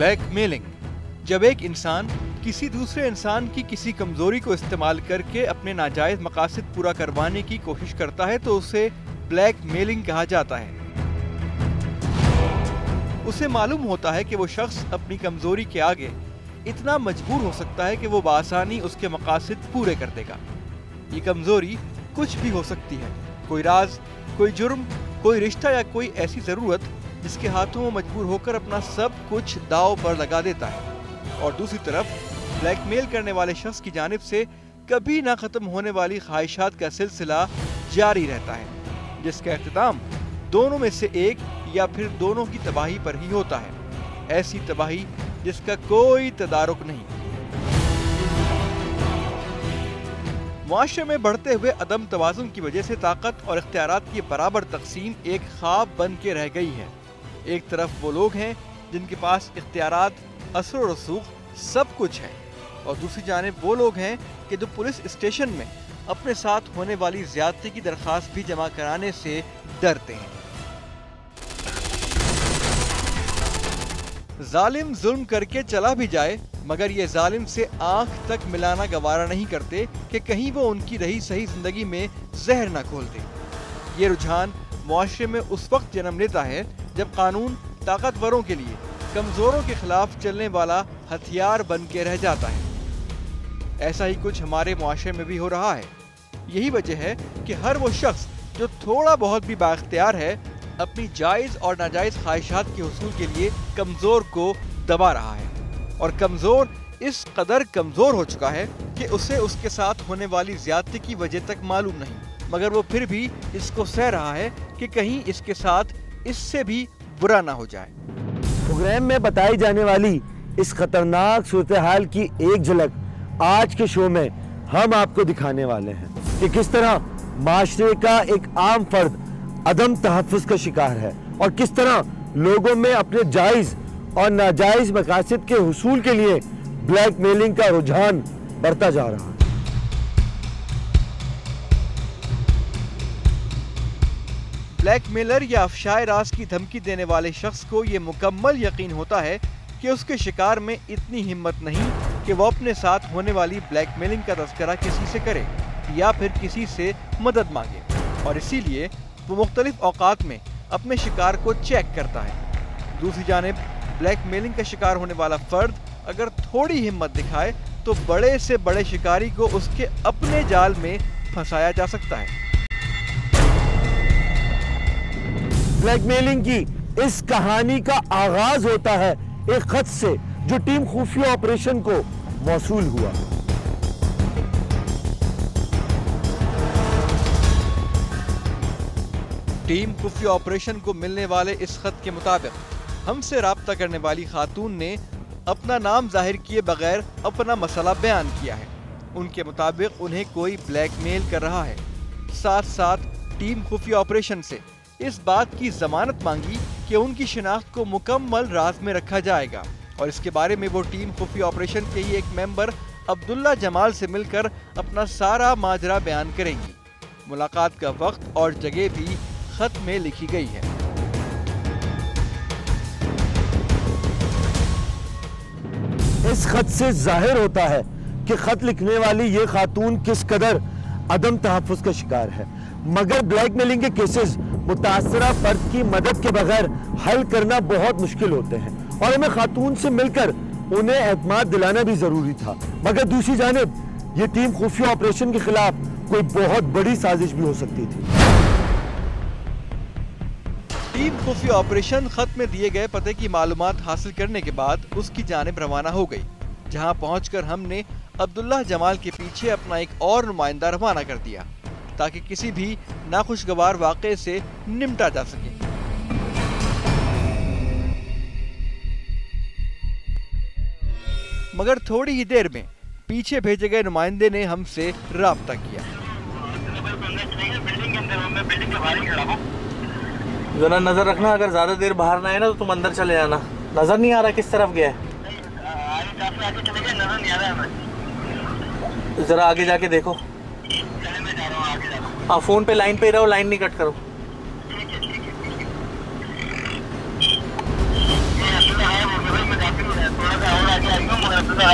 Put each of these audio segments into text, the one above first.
Blackmailing. जब एक इंसान किसी दूसरे इंसान की किसी कमजोरी को इस्तेमाल करके अपने नाजायज मकासद पूरा करवाने की कोशिश करता है तो उसे ब्लैकमेलिंग कहा जाता है। उसे मालूम होता है कि वो शख्स अपनी कमजोरी के आगे इतना मजबूर हो सकता है कि वो बआसानी उसके मकासद पूरे कर देगा। ये कमजोरी कुछ भी हो सकती है, कोई राज, कोई जुर्म, कोई रिश्ता या कोई ऐसी जरूरत जिसके हाथों वो मजबूर होकर अपना सब कुछ दांव पर लगा देता है। और दूसरी तरफ ब्लैकमेल करने वाले शख्स की जानिब से कभी ना खत्म होने वाली ख्वाहिशात का सिलसिला जारी रहता है, जिसका इख्तिताम दोनों में से एक या फिर दोनों की तबाही पर ही होता है। ऐसी तबाही जिसका कोई तदारुक नहीं। मुआशरे में बढ़ते हुए अदम तवाज़ुन की वजह से ताकत और इख्तियारात की बराबर तकसीम एक ख्वाब बन के रह गई है। एक तरफ वो लोग हैं जिनके पास इख्तियारात, असर और रसूख सब कुछ है, और दूसरी जानिब वो लोग हैं कि जो पुलिस स्टेशन में अपने साथ होने वाली ज्यादती की दरख्वास्त भी जमा कराने से डरते हैं। जालिम जुल्म करके चला भी जाए मगर ये जालिम से आंख तक मिलाना गवारा नहीं करते कि कहीं वो उनकी रही सही जिंदगी में जहर न खोल दे। ये रुझान मुआशरे में उस वक्त जन्म लेता है जब कानून ताकतवरों के लिए कमजोरों के खिलाफ चलने वाला हथियार बन के रह जाता है। ऐसा ही कुछ हमारे मुआशरे में भी हो रहा है। यही वजह है कि हर वो शख्स जो थोड़ा बहुत भी बाइख्तियार है अपनी जायज और नाजायज ख्वाहिशात के हुसूल के लिए कमजोर को दबा रहा है, और कमजोर इस कदर कमजोर हो चुका है कि उसे उसके साथ होने वाली ज्यादती की वजह तक मालूम नहीं, मगर वो फिर भी इसको सह रहा है कि कहीं इसके साथ इससे भी बुरा ना हो जाए। प्रोग्राम में बताई जाने वाली इस खतरनाक सूरत हाल की एक झलक आज के शो में हम आपको दिखाने वाले हैं कि किस तरह माशरे का एक आम फर्द अदम तहफ़्फ़ुज़ का शिकार है और किस तरह लोगों में अपने जायज और नाजायज मकासद के हुसूल के लिए ब्लैकमेलिंग का रुझान बढ़ता जा रहा है। ब्लैकमेलर या अफशाए राज की धमकी देने वाले शख्स को ये मुकम्मल यकीन होता है कि उसके शिकार में इतनी हिम्मत नहीं कि वो अपने साथ होने वाली ब्लैकमेलिंग का तज़किरा किसी से करे या फिर किसी से मदद मांगे, और इसीलिए वो मुख्तलिफ औकात में अपने शिकार को चेक करता है। दूसरी जानिब ब्लैकमेलिंग का शिकार होने वाला फर्द अगर थोड़ी हिम्मत दिखाए तो बड़े से बड़े शिकारी को उसके अपने जाल में फंसाया जा सकता है। ब्लैकमेलिंग की इस कहानी का आगाज होता है एक खत से जो टीम खुफिया ऑपरेशन को मौसूल हुआ। टीम खुफिया ऑपरेशन को मिलने वाले इस खत के मुताबिक हमसे राब्ता करने वाली खातून ने अपना नाम जाहिर किए बगैर अपना मसला बयान किया है। उनके मुताबिक उन्हें कोई ब्लैकमेल कर रहा है। साथ साथ टीम खुफिया ऑपरेशन से इस बात की जमानत मांगी कि उनकी शिनाख्त को मुकम्मल राज में रखा जाएगा, और इसके बारे में वो टीम खुफिया ऑपरेशन के ही एक मेंबर अब्दुल्ला जमाल से मिलकर अपना सारा माजरा बयान करेंगी। मुलाकात का वक्त और जगह भी खत में लिखी गई है। इस खत से जाहिर होता है कि खत लिखने वाली ये खातून किस कदर अदम तहफ़्फ़ुज़ का शिकार है, मगर ब्लैकमेलिंग के केसेस मुतासरा फर्द की मदद के बगैर हल करना बहुत मुश्किल होते हैं, और हमें खातून से मिलकर उन्हें एतमाद दिलाना भी जरूरी था। मगर दूसरी जानिब ये टीम खुफिया ऑपरेशन के खिलाफ कोई बहुत बड़ी साजिश भी हो सकती थी। टीम खुफिया ऑपरेशन खत में दिए गए पते की मालूमात हासिल करने के बाद उसकी जानिब रवाना हो गई, जहां पहुंचकर हमने अब्दुल्ला जमाल के पीछे अपना एक और नुमाइंदा रवाना कर दिया ताकि किसी भी नाखुशगवार वाक़े से निपटा जा सके। मगर थोड़ी ही देर में पीछे भेजे गए नुमाइंदे ने हमसे राब्ता किया। जरा नजर रखना, अगर ज्यादा देर बाहर ना आए ना तो तुम अंदर चले जाना। नजर नहीं आ रहा किस तरफ गया है, जरा आगे जाके देखो। हाँ, फोन पे लाइन पे रहो, लाइन नहीं कट करो। टीम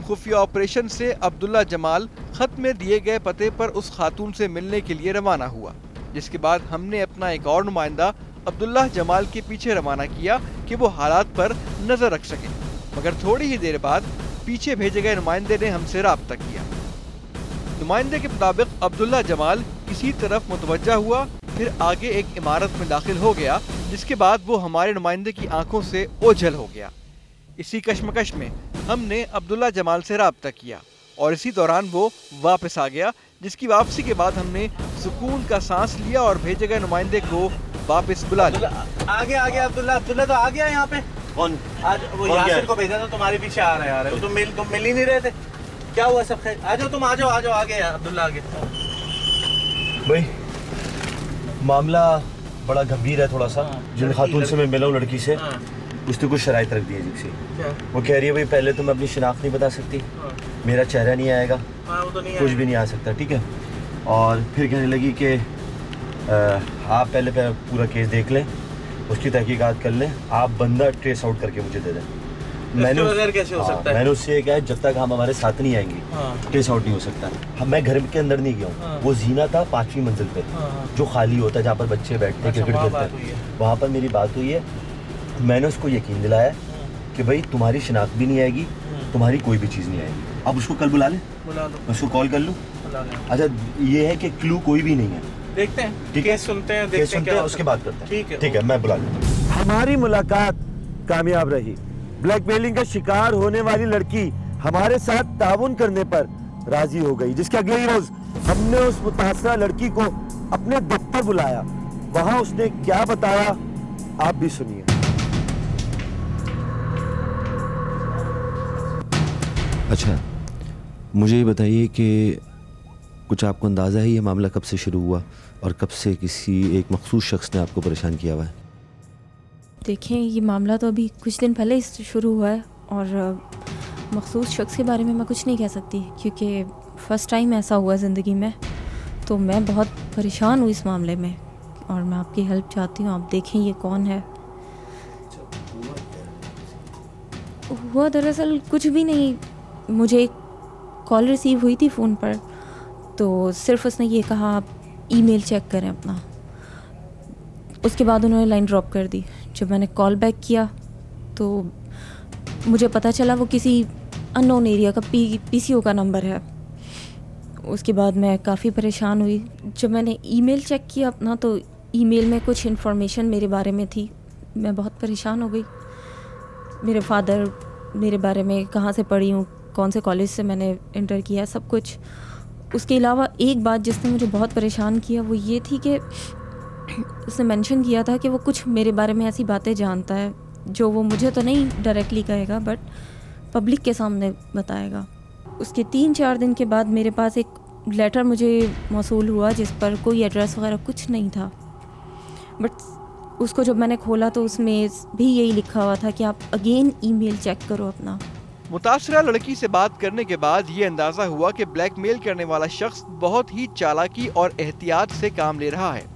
खुफिया ऑपरेशन से अब्दुल्ला जमाल खत में दिए गए पते पर उस खातून से मिलने के लिए रवाना हुआ, जिसके बाद हमने अपना एक और नुमाइंदा अब्दुल्ला जमाल के पीछे रवाना किया कि वो हालात पर नजर रख सके। मगर थोड़ी ही देर बाद पीछे भेजे गए नुमाइंदे ने हमसे राब्ता किया। नुमाइंदे के मुताबिक अब्दुल्ला जमाल किसी तरफ मुतवज्जा हुआ, फिर आगे एक इमारत में दाखिल हो गया, जिसके बाद वो हमारे नुमाइंदे की आंखों से ओझल हो गया। इसी कश्मकश में हमने अब्दुल्ला जमाल से राब्ता किया और इसी दौरान वो वापस आ गया, जिसकी वापसी के बाद हमने सुकून का सांस लिया और भेजे गए नुमाइंदे को वापस बुला लिया। आगे अब्दुल्ला तो आ गया यहाँ पे। कौन? आज वो यासिर को भेजा था, तुम्हारे पीछे आ रहा है यार। तुम मिल ही नहीं रहे थे, क्या हुआ? सब खैर? आ जाओ तुम, आ जाओ आगे अब्दुल्ला आगे। भाई मामला बड़ा गंभीर है थोड़ा सा। जिन खातून से मैं मिला हूँ, लड़की से, उसने कुछ शराइत रख दी है जिससे वो कह रही है भाई पहले तो मैं अपनी शिनाख्त नहीं बता सकती, मेरा चेहरा नहीं आएगा, वो तो नहीं कुछ भी नहीं आ सकता, ठीक है। और फिर कहने लगी कि आप पहले पूरा केस देख लें, उसकी तहकीकात कर लें, आप बंदा ट्रेस आउट करके मुझे दे दें। कैसे हो सकता है? मैंने उससे कहा जब तक हम हमारे साथ नहीं आएंगे ट्रेस आउट नहीं हो सकता। मैं घर के अंदर नहीं गया हूँ, वो जीना था 5वीं मंजिल पे जो खाली होता है, जहाँ पर बच्चे बैठते हैं, क्रिकेट खेलते हैं, वहाँ पर मेरी बात हुई है। मैंने उसको यकीन दिलाया कि भाई तुम्हारी शिनाख्त भी नहीं आएगी, तुम्हारी कोई भी चीज़ नहीं आएगी। अब उसको कल बुला ले, उसको कॉल कर लूँ। अच्छा ये है कि क्लू कोई भी नहीं है, देखते हैं, केस सुनते हैं, उसके बाद करते हैं। ठीक है, मैं बुला लूँ। हमारी मुलाकात कामयाब रही। ब्लैकमेलिंग का शिकार होने वाली लड़की हमारे साथ ताउन करने पर राजी हो गई, जिसके अगले ही रोज हमने उस मुतासरा लड़की को अपने दफ्तर बुलाया। वहां उसने क्या बताया आप भी सुनिए। अच्छा मुझे ये बताइए कि कुछ आपको अंदाज़ा है ये मामला कब से शुरू हुआ और कब से किसी एक मखसूस शख्स ने आपको परेशान किया हुआ है? देखें, ये मामला तो अभी कुछ दिन पहले ही शुरू हुआ है और मखसूस शख्स के बारे में मैं कुछ नहीं कह सकती, क्योंकि फ़र्स्ट टाइम ऐसा हुआ ज़िंदगी में। तो मैं बहुत परेशान हूँ इस मामले में और मैं आपकी हेल्प चाहती हूँ। आप देखें ये कौन है। हुआ दरअसल कुछ भी नहीं, मुझे एक कॉल रिसीव हुई थी फ़ोन पर, तो सिर्फ उसने ये कहा आप ईमेल चेक करें अपना। उसके बाद उन्होंने लाइन ड्रॉप कर दी। जब मैंने कॉल बैक किया तो मुझे पता चला वो किसी अननोन एरिया का पीसीओ का नंबर है। उसके बाद मैं काफ़ी परेशान हुई। जब मैंने ईमेल चेक किया अपना, तो ईमेल में कुछ इन्फॉर्मेशन मेरे बारे में थी। मैं बहुत परेशान हो गई। मेरे फादर, मेरे बारे में, कहाँ से पढ़ी हूँ, कौन से कॉलेज से मैंने इंटर किया, सब कुछ। उसके अलावा एक बात जिसने मुझे बहुत परेशान किया वो ये थी कि उसने मेंशन किया था कि वो कुछ मेरे बारे में ऐसी बातें जानता है जो वो मुझे तो नहीं डायरेक्टली कहेगा बट पब्लिक के सामने बताएगा। उसके 3-4 दिन के बाद मेरे पास एक लेटर मुझे मौसूल हुआ जिस पर कोई एड्रेस वगैरह कुछ नहीं था, बट उसको जब मैंने खोला तो उसमें भी यही लिखा हुआ था कि आप अगेन ईमेल चेक करो अपना। मुतासरा लड़की से बात करने के बाद ये अंदाजा हुआ कि ब्लैकमेल करने वाला शख्स बहुत ही चालाकी और एहतियात से काम ले रहा है।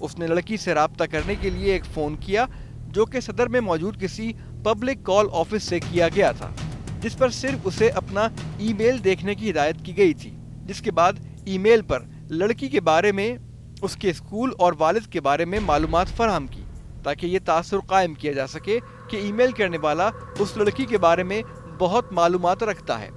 उसने लड़की से राब्ता करने के लिए एक फ़ोन किया जो कि सदर में मौजूद किसी पब्लिक कॉल ऑफिस से किया गया था, जिस पर सिर्फ उसे अपना ईमेल देखने की हिदायत की गई थी। जिसके बाद ईमेल पर लड़की के बारे में, उसके स्कूल और वालिद के बारे में मालूमात फराहम की ताकि ये तासुर कायम किया जा सके कि ईमेल करने वाला उस लड़की के बारे में बहुत मालूमात रखता है।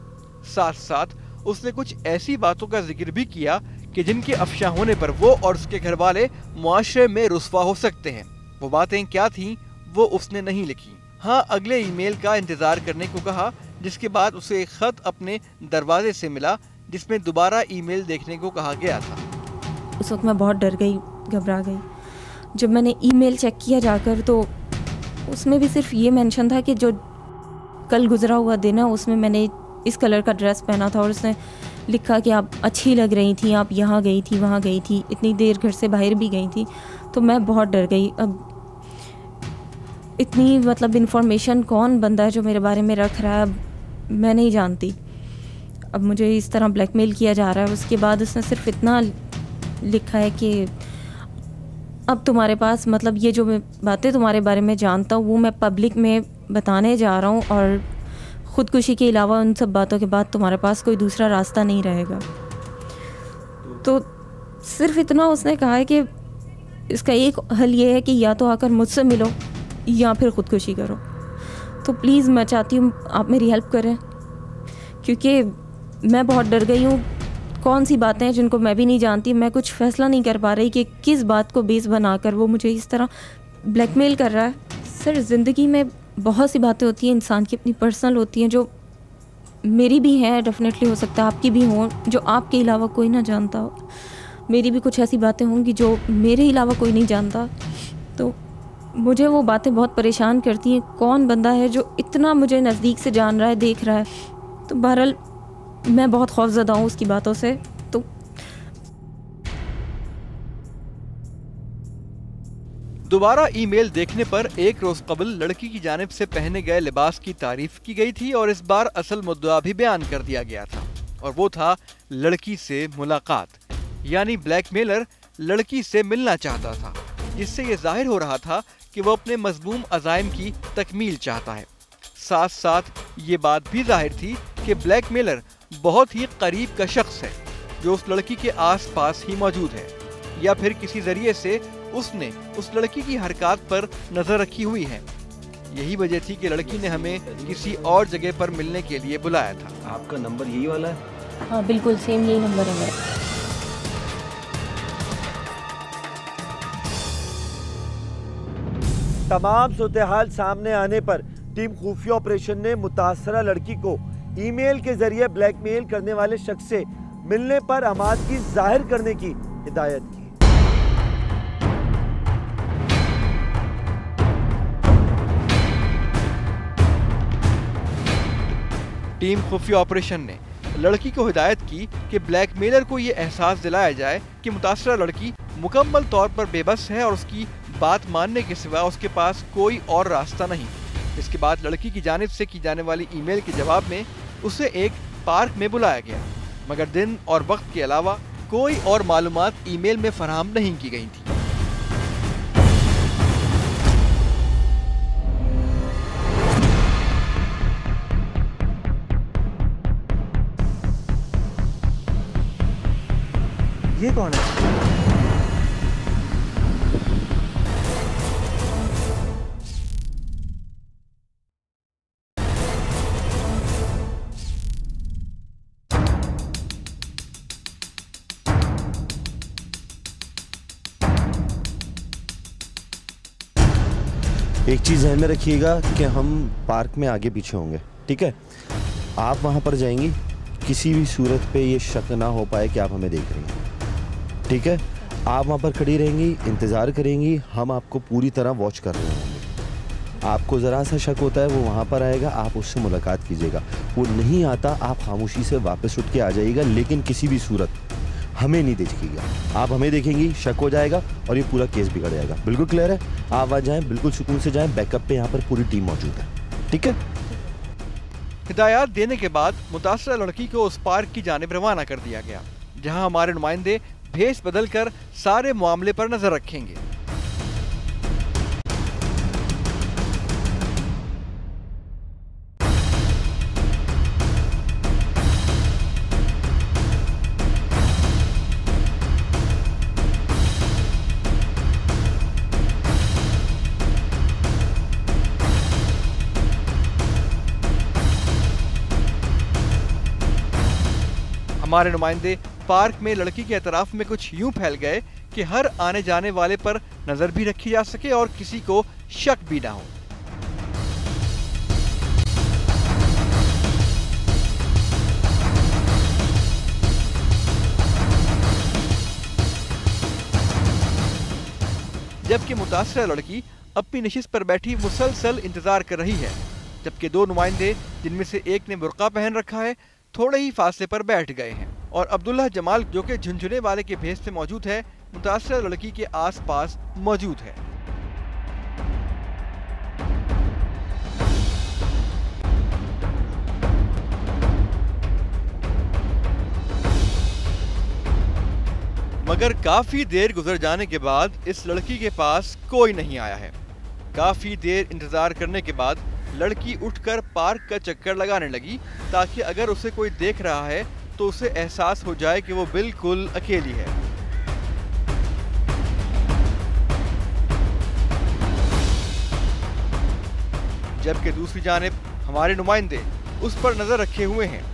साथ साथ उसने कुछ ऐसी बातों का जिक्र भी किया कि जिनके अफशा होने पर वो और उसके घर वाले मुआशरे में रुस्वा हो सकते हैं। वो बातें क्या थीं वो उसने नहीं लिखी। हाँ, अगले ईमेल का इंतजार करने को कहा, जिसके बाद उसे एक खत अपने दरवाजे से मिला जिसमें दोबारा ईमेल देखने को कहा गया था। उस वक्त मैं बहुत डर गई, घबरा गई। जब मैंने ईमेल चेक किया जाकर तो उसमें भी सिर्फ ये मेंशन था कि जो कल गुजरा हुआ दिन है उसमें मैंने इस कलर का ड्रेस पहना था और उसने लिखा कि आप अच्छी लग रही थी, आप यहाँ गई थी, वहाँ गई थी, इतनी देर घर से बाहर भी गई थी। तो मैं बहुत डर गई। अब इतनी इन्फॉर्मेशन कौन बंदा है जो मेरे बारे में रख रहा है, मैं नहीं जानती। अब मुझे इस तरह ब्लैकमेल किया जा रहा है। उसके बाद उसने सिर्फ इतना लिखा है कि अब तुम्हारे पास, मतलब ये जो मैं बातें तुम्हारे बारे में जानता हूँ वो मैं पब्लिक में बताने जा रहा हूँ, और ख़ुदकुशी के अलावा उन सब बातों के बाद तुम्हारे पास कोई दूसरा रास्ता नहीं रहेगा। तो सिर्फ इतना उसने कहा है कि इसका एक हल ये है कि या तो आकर मुझसे मिलो या फिर ख़ुदकुशी करो। तो प्लीज़ मैं चाहती हूँ आप मेरी हेल्प करें, क्योंकि मैं बहुत डर गई हूँ। कौन सी बातें हैं जिनको मैं भी नहीं जानती, मैं कुछ फ़ैसला नहीं कर पा रही कि किस बात को बेस बनाकर वो मुझे इस तरह ब्लैकमेल कर रहा है। सर, ज़िंदगी में बहुत सी बातें होती हैं, इंसान की अपनी पर्सनल होती हैं, जो मेरी भी हैं, डेफिनेटली हो सकता है आपकी भी हों, जो आपके अलावा कोई ना जानता हो। मेरी भी कुछ ऐसी बातें होंगी जो मेरे अलावा कोई नहीं जानता। तो मुझे वो बातें बहुत परेशान करती हैं। कौन बंदा है जो इतना मुझे नज़दीक से जान रहा है, देख रहा है। तो बहरहाल मैं बहुत खौफज़दा हूँ उसकी बातों से। तो दोबारा ईमेल देखने पर एक रोज कबल लड़की की जानिब से पहने गए लिबास की तारीफ की गई थी और इस बार असल मुद्दा भी बयान कर दिया गया था, और वो था लड़की से मुलाकात। यानी ब्लैकमेलर लड़की से मिलना चाहता था, जिससे ये जाहिर हो रहा था कि वो अपने मजमूम अज़ाइम की तकमील चाहता है। साथ साथ ये बात भी जाहिर थी कि ब्लैकमेलर बहुत ही करीब का शख्स है, जो उस लड़की के आसपास ही मौजूद है, या फिर किसी जरिए से उसने उस लड़की की हरकत पर नजर रखी हुई है। यही वजह थी कि लड़की ने हमें किसी और जगह पर मिलने के लिए बुलाया था। आपका नंबर यही वाला है? हाँ बिल्कुल सेम यही नंबर है मेरा। तमाम सूरत-ए-हाल सामने आने पर टीम खुफिया ऑपरेशन ने मुतासरा लड़की को ईमेल के जरिए ब्लैकमेल करने वाले शख्स से मिलने पर आमादगी जाहिर करने की हिदायत की। टीम खुफिया ऑपरेशन ने लड़की को हिदायत की कि ब्लैकमेलर को ये एहसास दिलाया जाए कि मुतासरा लड़की मुकम्मल तौर पर बेबस है और उसकी बात मानने के सिवा उसके पास कोई और रास्ता नहीं। इसके बाद लड़की की जानिब से की जाने वाली ईमेल के जवाब में उसे एक पार्क में बुलाया गया, मगर दिन और वक्त के अलावा कोई और मालूमात ईमेल में फराहम नहीं की गई थी। ये कौन है? एक चीज़ ध्यान में रखिएगा कि हम पार्क में आगे पीछे होंगे, ठीक है? आप वहाँ पर जाएंगी, किसी भी सूरत पे ये शक ना हो पाए कि आप हमें देख रही हैं, ठीक है? आप वहाँ पर खड़ी रहेंगी, इंतज़ार करेंगी, हम आपको पूरी तरह वॉच कर रहे होंगे। आपको ज़रा सा शक होता है वो वहाँ पर आएगा, आप उससे मुलाकात कीजिएगा। वो नहीं आता, आप खामोशी से वापस उठ के आ जाइएगा, लेकिन किसी भी सूरत हमें नहीं देखिएगा। आप हमें देखेंगी, शक हो जाएगा और ये पूरा केस बिगड़ जाएगा। बिल्कुल क्लियर है? आप आ जाएं, बिल्कुल सुकून से जाएं। बैकअप पे यहाँ पर पूरी टीम मौजूद है, ठीक है? हिदायत देने के बाद मुतासरा लड़की को उस पार्क की जानिब रवाना कर दिया गया, जहां हमारे नुमाइंदे भेस बदलकर सारे मामले पर नजर रखेंगे। हमारे नुमाइंदे पार्क में लड़की के अतराफ में कुछ यूं फैल गए कि हर आने जाने वाले पर नजर भी रखी जा सके और किसी को शक भी ना हो। जबकि मुतासरा लड़की अपनी नशिस्त पर बैठी मुसलसल इंतजार कर रही है, जबकि दो नुमाइंदे जिनमें से एक ने बुर्का पहन रखा है थोड़े ही फासले पर बैठ गए हैं, और अब्दुल्ला जमाल जो कि झुनझुने वाले के भेस में मौजूद है, मुतासरा लड़की के आसपास मौजूद है। मगर काफी देर गुजर जाने के बाद इस लड़की के पास कोई नहीं आया है। काफी देर इंतजार करने के बाद लड़की उठकर पार्क का चक्कर लगाने लगी ताकि अगर उसे कोई देख रहा है तो उसे एहसास हो जाए कि वो बिल्कुल अकेली है। जबकि दूसरी जानिब हमारे नुमाइंदे उस पर नजर रखे हुए हैं,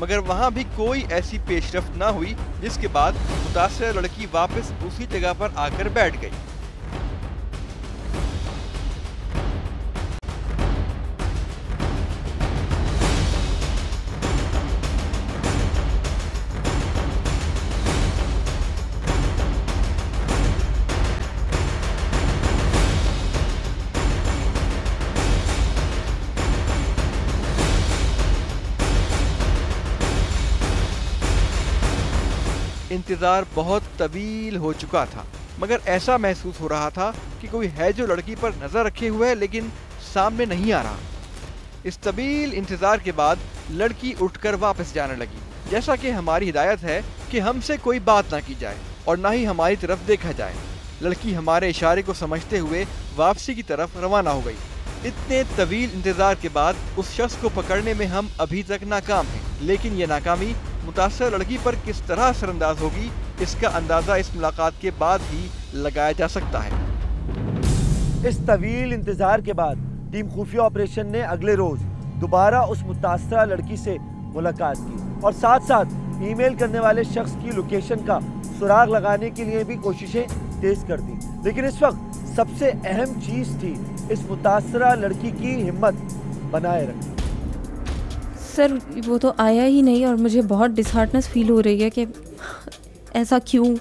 मगर वहां भी कोई ऐसी पेशरफ्त ना हुई, जिसके बाद मुतासरा लड़की वापस उसी जगह पर आकर बैठ गई। इंतजार बहुत तवील हो चुका था, मगर ऐसा महसूस हो रहा था कि कोई है जो लड़की पर नजर रखे हुए है लेकिन सामने नहीं आ रहा। इस तवील इंतजार के बाद लड़की उठकर वापस जाने लगी। जैसा कि हमारी हिदायत है कि हमसे कोई बात ना की जाए और ना ही हमारी तरफ देखा जाए। लड़की हमारे इशारे को समझते हुए वापसी की तरफ रवाना हो गई। इतने तवील इंतजार के बाद उस शख्स को पकड़ने में हम अभी तक नाकाम हैं, लेकिन ये नाकामी मुतासर लड़की पर किस तरह असरअंदाज होगी, इसका अंदाजा इस मुलाकात के बाद ही लगाया जा सकता है। इस तवील इंतजार के बाद टीम खुफिया ऑपरेशन ने अगले रोज दोबारा उस मुतासरा लड़की से मुलाकात की और साथ साथ ईमेल करने वाले शख्स की लोकेशन का सुराग लगाने के लिए भी कोशिशें तेज कर दी। लेकिन इस वक्त सबसे अहम चीज थी इस मुतासरा लड़की की हिम्मत बनाए रखना। सर वो तो आया ही नहीं और मुझे बहुत डिसहार्टनेस फील हो रही है कि ऐसा क्यों।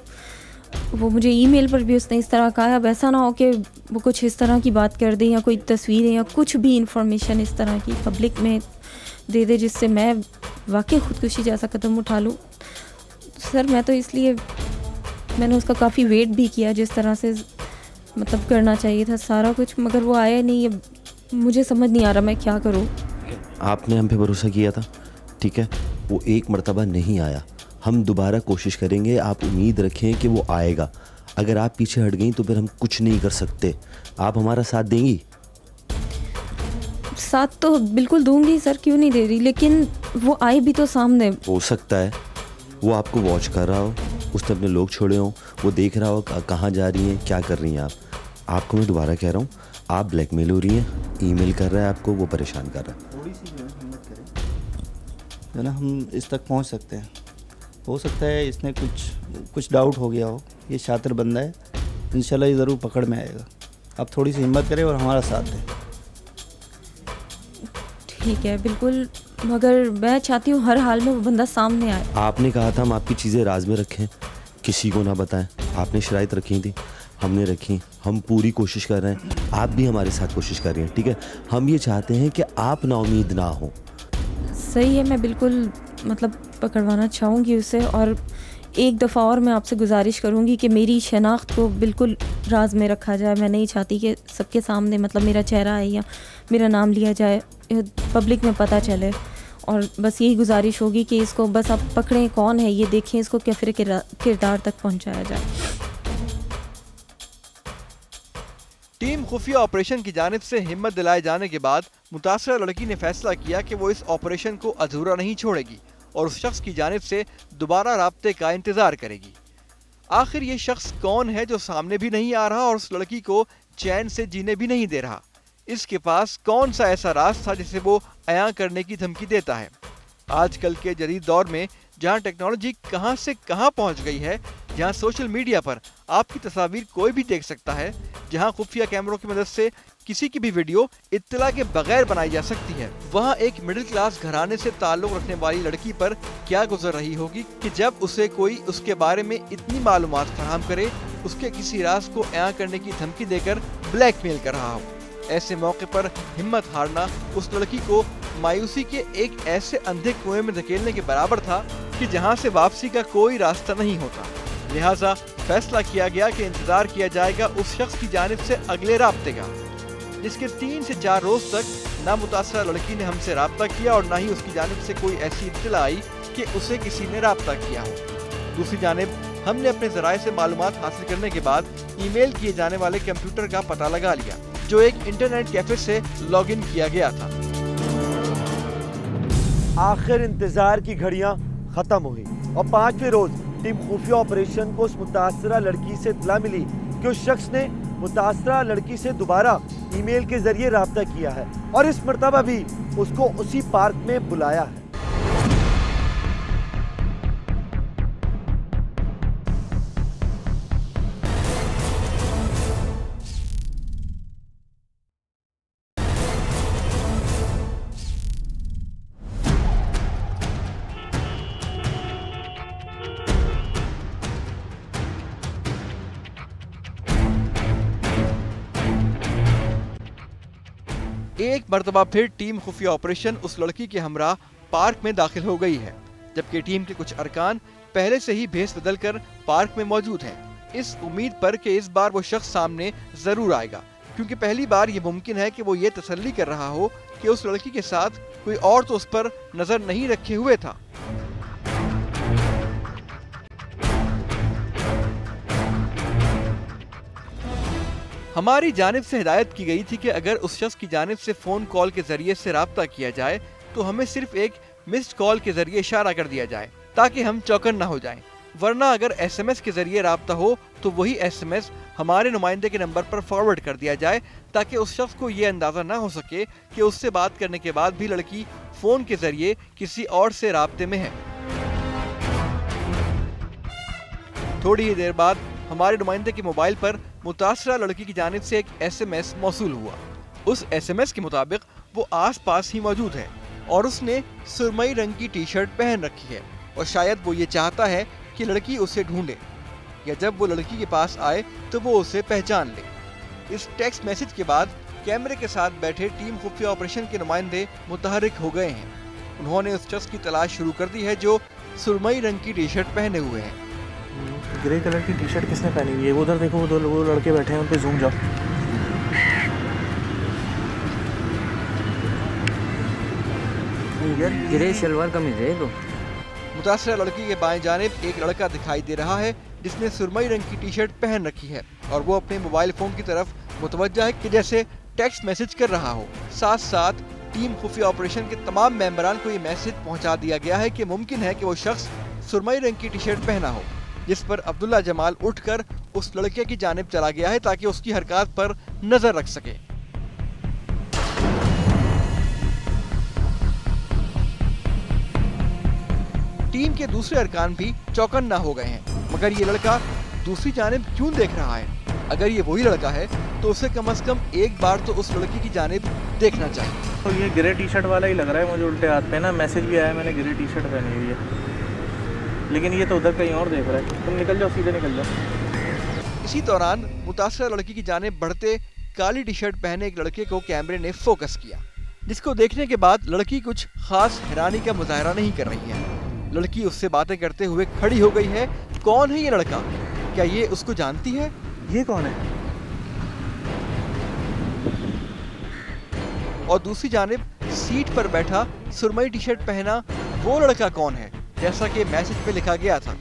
वो मुझे ईमेल पर भी उसने इस तरह कहा, अब ऐसा ना हो कि वो कुछ इस तरह की बात कर दे या कोई तस्वीरें या कुछ भी इंफॉर्मेशन इस तरह की पब्लिक में दे दे जिससे मैं वाकई ख़ुदकुशी जैसा कदम उठा लूँ। सर मैं तो इसलिए मैंने उसका काफ़ी वेट भी किया जिस तरह से मतलब करना चाहिए था सारा कुछ, मगर वो आया नहीं। अब मुझे समझ नहीं आ रहा मैं क्या करूँ। आपने हम पे भरोसा किया था, ठीक है, वो एक मर्तबा नहीं आया, हम दोबारा कोशिश करेंगे। आप उम्मीद रखें कि वो आएगा। अगर आप पीछे हट गई तो फिर हम कुछ नहीं कर सकते। आप हमारा साथ देंगी? साथ तो बिल्कुल दूंगी सर, क्यों नहीं दे रही, लेकिन वो आए भी तो सामने। हो सकता है वो आपको वॉच कर रहा हो, उसने अपने लोग छोड़े हों, वो देख रहा हो कहाँ जा रही हैं, क्या कर रही हैं आप। आपको मैं दोबारा कह रहा हूँ, आप ब्लैकमेल हो रही हैं, ईमेल कर रहा है आपको, वो परेशान कर रहा है। थोड़ी सी हिम्मत करें जो ना हम इस तक पहुंच सकते हैं। हो सकता है इसने कुछ डाउट हो गया हो, ये शातिर बंदा है, इंशाल्लाह ये ज़रूर पकड़ में आएगा। आप थोड़ी सी हिम्मत करें और हमारा साथ दें। ठीक है बिल्कुल, मगर मैं चाहती हूँ हर हाल में वो बंदा सामने आए। आपने कहा था हम आपकी चीज़ें राज में रखें, किसी को ना बताएं। आपने शराइत रखी थी, हमने रखी, हम पूरी कोशिश कर रहे हैं, आप भी हमारे साथ कोशिश कर रही हैं, ठीक है। हम ये चाहते हैं कि आप नाउमीद ना हो। सही है, मैं बिल्कुल मतलब पकड़वाना चाहूँगी उसे, और एक दफ़ा और मैं आपसे गुजारिश करूँगी कि मेरी शनाख्त को बिल्कुल राज में रखा जाए। मैं नहीं चाहती कि सबके सामने मतलब मेरा चेहरा है या मेरा नाम लिया जाए, पब्लिक में पता चले। और बस यही गुजारिश होगी कि इसको बस आप पकड़ें, कौन है ये देखें, इसको कैफिर किरदार तक पहुँचाया जाए। टीम खुफिया ऑपरेशन की जानिब से हिम्मत दिलाए जाने के बाद मुतासरा लड़की ने फैसला किया कि वो इस ऑपरेशन को अधूरा नहीं छोड़ेगी और उस शख्स की जानिब से दोबारा राब्ते का इंतजार करेगी। आखिर ये शख्स कौन है जो सामने भी नहीं आ रहा और उस लड़की को चैन से जीने भी नहीं दे रहा? इसके पास कौन सा ऐसा राज था जिसे वो अयां करने की धमकी देता है? आजकल के जदीद दौर में जहां टेक्नोलॉजी कहां से कहां पहुंच गई है, जहां सोशल मीडिया पर आपकी तस्वीर कोई भी देख सकता है, जहां खुफिया कैमरों की मदद से किसी की भी वीडियो इत्तला के बगैर बनाई जा सकती है, वहां एक मिडिल क्लास घराने से ताल्लुक रखने वाली लड़की पर क्या गुजर रही होगी कि जब उसे कोई उसके बारे में इतनी मालूमात फराहम करे, उसके किसी राज को अयां करने की धमकी देकर ब्लैकमेल कर रहा हो। ऐसे मौके पर हिम्मत हारना उस लड़की को मायूसी के एक ऐसे अंधे कुएं में धकेलने के बराबर था कि जहां से वापसी का कोई रास्ता नहीं होता। लिहाजा फैसला किया गया कि इंतजार किया जाएगा उस शख्स की जानिब से अगले राब्ते का, जिसके 3 से 4 रोज तक ना मुतासरा लड़की ने हमसे राब्ता किया और ना ही उसकी जानिब से कोई ऐसी इत्तला आई कि उसे किसी ने राब्ता किया हो। दूसरी जानिब हमने अपने जराये से मालूमात हासिल करने के बाद ईमेल किए जाने वाले कंप्यूटर का पता लगा लिया, जो एक इंटरनेट कैफे से लॉगिन किया गया था। आखिर इंतजार की घड़ियां खत्म हुई और 5वें रोज टीम खुफिया ऑपरेशन को उस मुतासरा लड़की से इत्तला मिली कि उस शख्स ने मुतासरा लड़की से दोबारा ईमेल के जरिए राब्ता किया है और इस मर्तबा भी उसको उसी पार्क में बुलाया है। एक मर्तबा फिर टीम खुफिया ऑपरेशन उस लड़की के हमरा पार्क में दाखिल हो गई है, जबकि टीम के कुछ अरकान पहले से ही भेस बदलकर पार्क में मौजूद हैं, इस उम्मीद पर कि इस बार वो शख्स सामने जरूर आएगा, क्योंकि पहली बार ये मुमकिन है कि वो ये तसल्ली कर रहा हो कि उस लड़की के साथ कोई और तो उस पर नजर नहीं रखे हुए था। हमारी जानिब से हिदायत की गई थी कि अगर उस शख्स की जानिब से फोन कॉल के जरिए से राब्ता किया जाए तो हमें सिर्फ एक मिस्ड कॉल के जरिए इशारा कर दिया जाए ताकि हम चौकन न हो जाएं, वरना अगर SMS के जरिए राब्ता हो तो वही SMS हमारे नुमाइंदे के नंबर पर फॉरवर्ड कर दिया जाए ताकि उस शख्स को ये अंदाजा ना हो सके कि उससे बात करने के बाद भी लड़की फोन के जरिए किसी और से राब्ते में है। थोड़ी ही देर बाद हमारे नुमाइंदे के मोबाइल पर मुतासरा लड़की की जानिब से एक SMS मौसूल हुआ। उस SMS के मुताबिक वो आस-पास ही मौजूद है और उसने सुरमई रंग की टी-शर्ट पहन रखी है और शायद वो ये चाहता है कि लड़की उसे ढूंढे या जब वो लड़की के पास आए तो वो उसे पहचान ले। इस टेक्स्ट मैसेज के बाद कैमरे के साथ बैठे टीम खुफिया ऑपरेशन के नुमाइंदे मुतहर्रिक हो गए हैं। उन्होंने उस शख्स की तलाश शुरू कर दी है जो सुरमई रंग की टी-शर्ट पहने हुए है। ग्रे कलर की टी-शर्ट किसने पहनी हुई है? वो उधर देखो, वो लड़के बैठे हैं, उन पे जूम जाओ। यार ग्रे शलवार कमीज है तो। मुतासरा लड़की के बाएं जानिब एक लड़का दिखाई दे रहा है जिसने सुरमई रंग की टी-शर्ट पहन रखी है और वो अपने मोबाइल फोन की तरफ मुतवज्जा है कि जैसे टेक्स्ट मैसेज कर रहा हो। साथ साथ टीम खुफिया ऑपरेशन के तमाम मेंबरान को ये मैसेज पहुंचा दिया गया है कि मुमकिन है कि वो शख्स सुरमई रंग की टी-शर्ट पहना हो, जिस पर अब्दुल्ला जमाल उठकर उस लड़के की जानिब चला गया है ताकि उसकी हरकत पर नजर रख सके। टीम के दूसरे अरकान भी चौकन्ना हो गए हैं, मगर ये लड़का दूसरी जानिब क्यों देख रहा है? अगर ये वही लड़का है तो उसे कम से कम एक बार तो उस लड़की की जानिब देखना चाहिए। तो ये ग्रे टी-शर्ट वाला ही लग रहा है मुझे। उल्टे हाथ पे ना मैसेज भी आया, मैंने ग्रे टी-शर्ट पहनी हुई है, लेकिन ये तो उधर कहीं और देख रहा है। तुम निकल जाओ, सीधे निकल जाओ। इसी दौरान मुतासरा लड़की की जानिब बढ़ते काली टी-शर्ट पहने एक लड़के को कैमरे ने फोकस किया, जिसको देखने के बाद लड़की कुछ खास हैरानी का मुजाहरा नहीं कर रही है। लड़की उससे बातें करते हुए खड़ी हो गई है। कौन है ये लड़का? क्या ये उसको जानती है? ये कौन है? और दूसरी जानिब सीट पर बैठा सुरमई टी-शर्ट पहना वो लड़का कौन है, जैसा कि मैसेज पे लिखा गया था?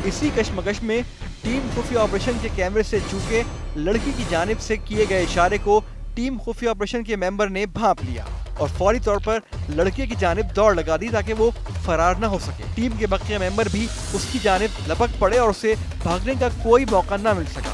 इसी कशमकश में टीम खुफिया ऑपरेशन के कैमरे से चूके लड़की की जानिब से किए गए इशारे को टीम खुफिया ऑपरेशन के मेंबर ने भांप लिया और फौरी तौर पर लड़के की जानिब दौड़ लगा दी ताकि वो फरार न हो सके। टीम के बाकी मेंबर भी उसकी जानिब लपक पड़े और उसे भागने का कोई मौका न मिल सका।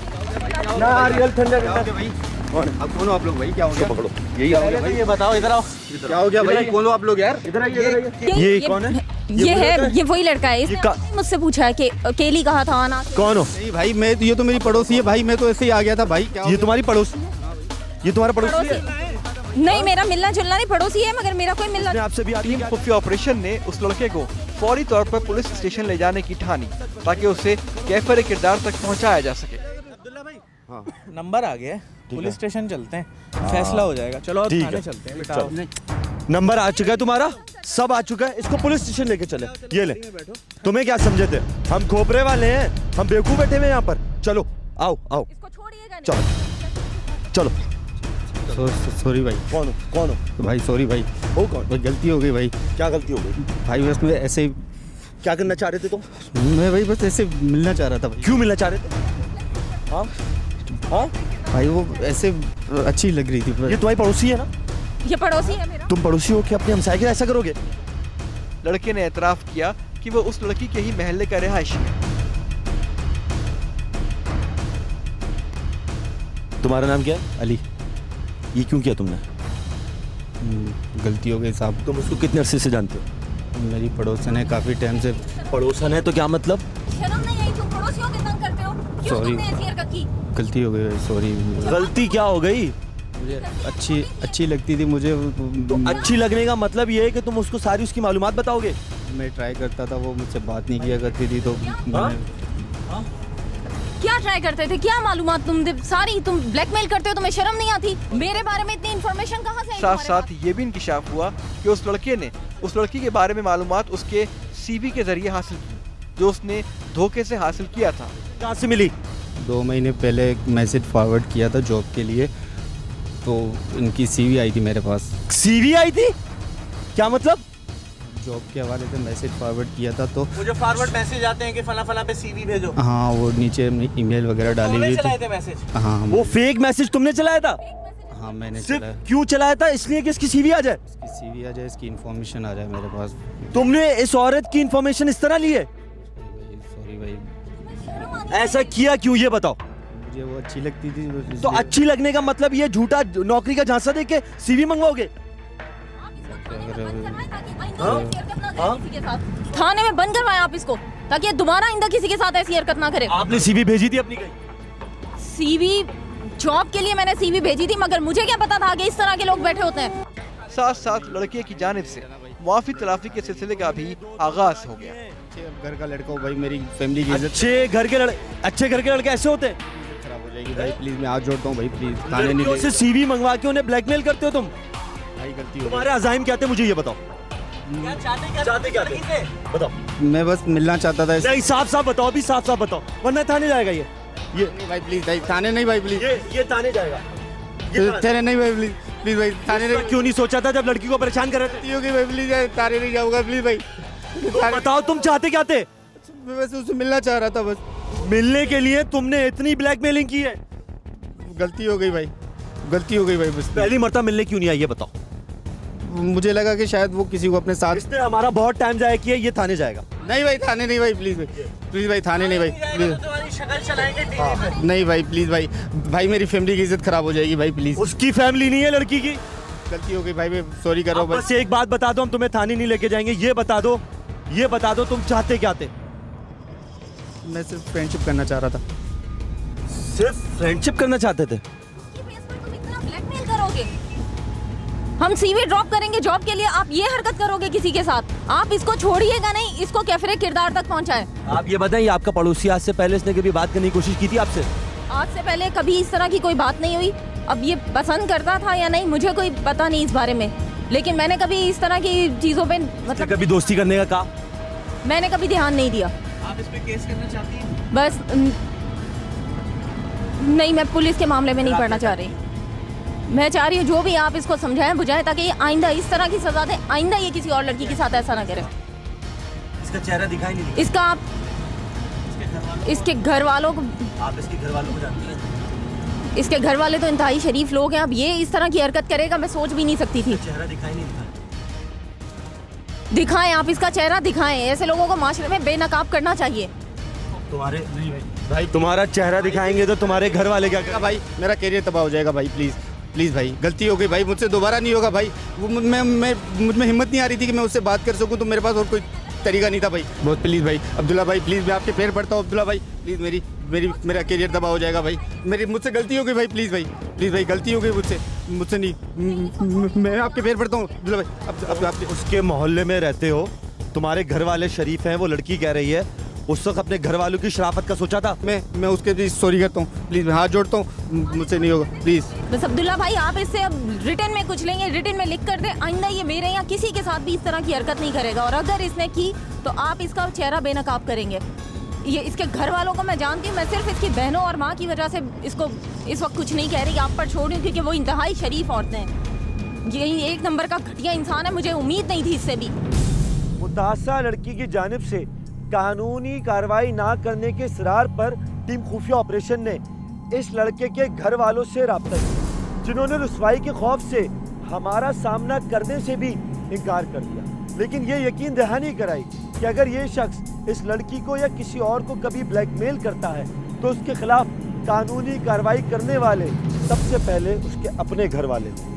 अब कौन हो आप लोग भाई? क्या हो गया? पकड़ो, यही हो गया भाई। ये बताओ, इधर आओ। क्या हो गया भाई? कौन हो आप लोग यार? इधर आइए। ये कौन है? ये वही लड़का है। इसने मुझसे पूछा है कि केली कहा था आना। कौन हो? नहीं भाई, मैं ये तो मेरी पड़ोसी है भाई, मैं तो ऐसे ही आ गया था भाई। ये तुम्हारी पड़ोसी? ये तुम्हारा पड़ोसी है? नहीं, मेरा मिलना जुलना नहीं, पड़ोसी है, मगर मेरा कोई मिलना। आपसे भी टीम खुफिया ऑपरेशन ने उस लड़के को फौरी तौर पर पुलिस स्टेशन ले जाने की ठानी ताकि उसे कैफर किरदार तक पहुंचाया जा सके। हाँ, नंबर आ गया है, पुलिस स्टेशन चलते हैं, फैसला हो जाएगा। चलो थाने चलते हैं बेटा। नंबर आ चुका है तुम्हारा, सब आ चुका है। इसको पुलिस स्टेशन लेके चले। ये ले, तुम्हें क्या समझे थे? हम खोपरे वाले हैं, हम बेवकूफ बैठे हुए यहाँ पर। चलो आओ आओ, इसको छोड़िएगा। चलो चलो। सॉरी भाई। कौन हो? भाई सॉरी भाई। वो कौन? भाई गलती हो गई भाई। क्या गलती हो गई? भाई बस मैं ऐसे ही क्या करना चाह रहे थे तुम? मैं भाई बस ऐसे मिलना चाह रहा था भाई। क्यों मिलना चाह रहे थे? हाँ हाँ भाई वो ऐसे अच्छी लग रही थी। ये तुम्हारी पड़ोसी है ना? ये पड़ोसी है मेरा। तुम पड़ोसी हो कि अपने हमसाये के ऐसा करोगे? लड़के ने एतराफ किया कि वो उस लड़की के ही महल्ले का रिहायशी है। तुम्हारा नाम क्या है? अली। ये क्यों किया तुमने? गलती हो गई साहब। तुम उसको कितने अरसे से जानते हो? मेरी पड़ोसन है, काफ़ी टाइम से। पड़ोसन है तो क्या मतलब? शर्म नहीं आई? तुम पड़ोसियों के तंग करते हो? क्यों Sorry। तुमने ऐसी हरकत की? गलती हो गई, सॉरी। गलती क्या हो गई? मुझे अच्छी लगती थी मुझे। तो अच्छी लगने का मतलब ये है कि तुम उसको सारी उसकी मालूमात बताओगे? मैं ट्राई करता था, वो मुझसे बात नहीं किया करती थी, तो क्या ट्राई करते थे? क्या मालूमात सारी तुम ब्लैकमेल करते हो? तुम्हें शर्म नहीं आती? मेरे बारे में इतनी इन्फॉर्मेशन कहाँ से आई? साथ साथ ये भी इंकिशाफ हुआ कि उस लड़के ने उस लड़की के बारे में मालूमात उसके सीवी के जरिए हासिल की, जो उसने धोखे से हासिल किया था। कहाँ से मिली? 2 महीने पहले एक मैसेज फॉरवर्ड किया था जॉब के लिए, तो इनकी सीवी आई थी मेरे पास। सीवी आई थी? क्या मतलब? जॉब के हवाले से मैसेज फॉरवर्ड किया था, तो वो जो फॉरवर्ड मैसेज आते हैं कि फला फला पे सीवी भेजो। हाँ, वो नीचे ईमेल वगैरह डाली हुई चलाए थी। थे मैसेज? हाँ वो फेक मैसेज तुमने चलाया था? हाँ मैंने सिर्फ चलाया। क्यों चलाया था? इसलिए कि इसकी सीवी आ जाए? इसकी सीवी आ जाए, इसकी इन्फॉर्मेशन आ जाए मेरे पास। तुमने इस औरत की इन्फॉर्मेशन इस तरह ली है? सॉरी भाई। ऐसा किया क्यों, ये बताओ। मुझे वो अच्छी लगती थी तो अच्छी लगने का मतलब ये झूठा नौकरी का झांसा दे के सीवी मंगवाओगे? थाने में बंद करवाएं आप इसको, ताकि दोबारा आइंदा किसी के साथ ऐसी हरकत ना करे। आपने सीवी भेजी थी अपनी कहीं? सीवी जॉब के लिए मैंने सीवी भेजी थी, मगर मुझे क्या पता था कि इस तरह के लोग बैठे होते हैं। साथ साथ लड़के की जानिब से मुआफी तलाफी के सिलसिले का भी आगाज हो गया। घर का लड़का हो भाई, मेरी फैमिली की इज्जत। अच्छे घर के लड़के ऐसे होते हैं? खराब हो जाएगी भाई, प्लीज मैं हाथ जोड़ता हूँ भाई, प्लीज। थाने नहीं लड़कियों से सीवी मंगवा के उन्हें ब्लैकमेल करते हो तुम? भाई गलती हो तुम्हारे अज़ाइम क्या थे, मुझे ये बताओ। चाहते क्या थे? बताओ। गई। मैं बस मिलना चाहता था। नहीं, साफ साफ बताओ, अभी साफ साफ बताओ, वरना थाने जाएगा ये। नहीं भाई प्लीज, भाई थाने नहीं भाई, प्लीज। ये थाने जाएगा। थाने नहीं भाई, प्लीज प्लीज भाई, थाने नहीं। क्यों नहीं सोचा था जब लड़की को परेशान कर रहे थे? भाई प्लीज, थाने नहीं जाऊंगा प्लीज भाई। बताओ तुम चाहते क्या थे? मैं बस उससे मिलना चाह रहा था बस। मिलने के लिए तुमने इतनी ब्लैकमेलिंग की है? गलती हो गई भाई, गलती हो गई भाई बस। पहली मर्तबा मिलने क्यों नहीं आई, ये बताओ। मुझे लगा कि शायद वो किसी को अपने साथ। इसने हमारा बहुत टाइम जाया किया, ये थाने जाएगा। नहीं भाई, थाने नहीं भाई, प्लीज भाई, प्लीज भाई, थाने नहीं भाई, प्लीज। तुम्हारी शक्ल चलाएंगे टीवी पे। नहीं भाई प्लीज भाई, भाई मेरी फैमिली की इज्जत खराब हो जाएगी भाई, प्लीज। उसकी फैमिली नहीं है लड़की की। गलती हो गई भाई, मैं सॉरी कर रहा हूँ बस एक बात बता दो, हम तुम्हें थाने नहीं लेके जाएंगे। ये बता दो तुम चाहते क्या थे? मैं सिर्फ फ्रेंडशिप करना चाह रहा था। सिर्फ फ्रेंडशिप करना चाहते थे? ब्लैकमेल करोगे? हम सीवी ड्रॉप करेंगे जॉब के लिए, आप ये हरकत करोगे किसी के साथ? आप इसको छोड़िएगा नहीं, इसको कैफरे किरदार तक पहुंचाए। आप ये बताएं, आपका पड़ोसी आज से पहले इसने कभी बात करने की कोशिश की थी आपसे? आज से पहले कभी इस तरह की कोई बात नहीं हुई। अब ये पसंद करता था या नहीं मुझे कोई पता नहीं इस बारे में, लेकिन मैंने कभी इस तरह की चीजों पे मतलब कभी दोस्ती करने का कहा? मैंने कभी ध्यान नहीं दिया। आप इस पे केस करना चाहती हैं? बस नहीं, मैं पुलिस के मामले में नहीं पड़ना चाह रही। मैं चाह रही हूँ जो भी आप इसको समझाएं बुझाएं, ताकि ये आइंदा इस तरह की सजा दे, आइंदा ये किसी और लड़की के साथ ऐसा ना करे। इसका चेहरा दिखाई नहीं? इसका आप इसके घर वालों को, आप इसके घर वालों को जानती हैं? इसके घर वाले तो इंतहाई शरीफ लोग हैं। अब ये इस तरह की हरकत करेगा, मैं सोच भी नहीं सकती थी। चेहरा दिखाई नहीं? दिखाएं, आप इसका चेहरा दिखाएं। ऐसे लोगों को माशरे में बेनकाब करना चाहिए। तुम्हारे नहीं भाई, तुम्हारा चेहरा दिखाएंगे तो तुम्हारे घर वाले क्या करेंगे? भाई मेरा करियर तबाह हो जाएगा भाई, प्लीज प्लीज भाई, गलती हो गई भाई, मुझसे दोबारा नहीं होगा भाई। वो मैं मुझ में हिम्मत नहीं आ रही थी कि मैं उससे बात कर सकूं, तो मेरे पास और कोई तरीका नहीं था भाई। बहुत प्लीज भाई, अब्दुल्ला भाई प्लीज, मैं आपके पैर पड़ता हूँ अब्दुल्ला भाई, प्लीज। मेरा करियर तबाह हो जाएगा भाई, मुझसे गलती हो गई भाई, प्लीज भाई गलती हो गई मुझसे नहीं, मैं आपके पैर पड़ता हूँ अब्दुल्ला भाई। अब आप उसके मोहल्ले में रहते हो, तुम्हारे घर वाले शरीफ हैं, वो लड़की कह रही है उस वक्त अपने घर वालों की शराफत का सोचा था। मैं उसके लिए सॉरी करता हूँ, प्लीज मैं हाथ जोड़ता हूँ, मुझसे नहीं होगा प्लीज। बस अब्दुल्ला भाई, आप इससे अब रिटर्न में कुछ लेंगे, रिटर्न में लिख कर दे, आइंदा ये मेरे यहाँ किसी के साथ भी इस तरह की हरकत नहीं करेगा, और अगर इसने की तो आप इसका चेहरा बेनकाब करेंगे। ये इसके घर वालों को मैं जानती हूँ, मैं सिर्फ इसकी बहनों और माँ की वजह से इसको इस वक्त कुछ नहीं कह रही, आप पर छोड़ रही हूँ, क्योंकि वो इंतहाई शरीफ औरतें हैं। यही एक नंबर का घटिया इंसान है, मुझे उम्मीद नहीं थी इससे भी। मुतासरा लड़की की जानिब से कानूनी कार्रवाई ना करने के इसरार पर टीम खुफिया ऑपरेशन ने इस लड़के के घर वालों से राब्ता किया, जिन्होंने रुसवाई के खौफ से हमारा सामना करने से भी इनकार कर दिया, लेकिन ये यकीन दहानी कराई कि अगर ये शख्स इस लड़की को या किसी और को कभी ब्लैकमेल करता है तो उसके खिलाफ कानूनी कार्रवाई करने वाले सबसे पहले उसके अपने घर वाले हैं।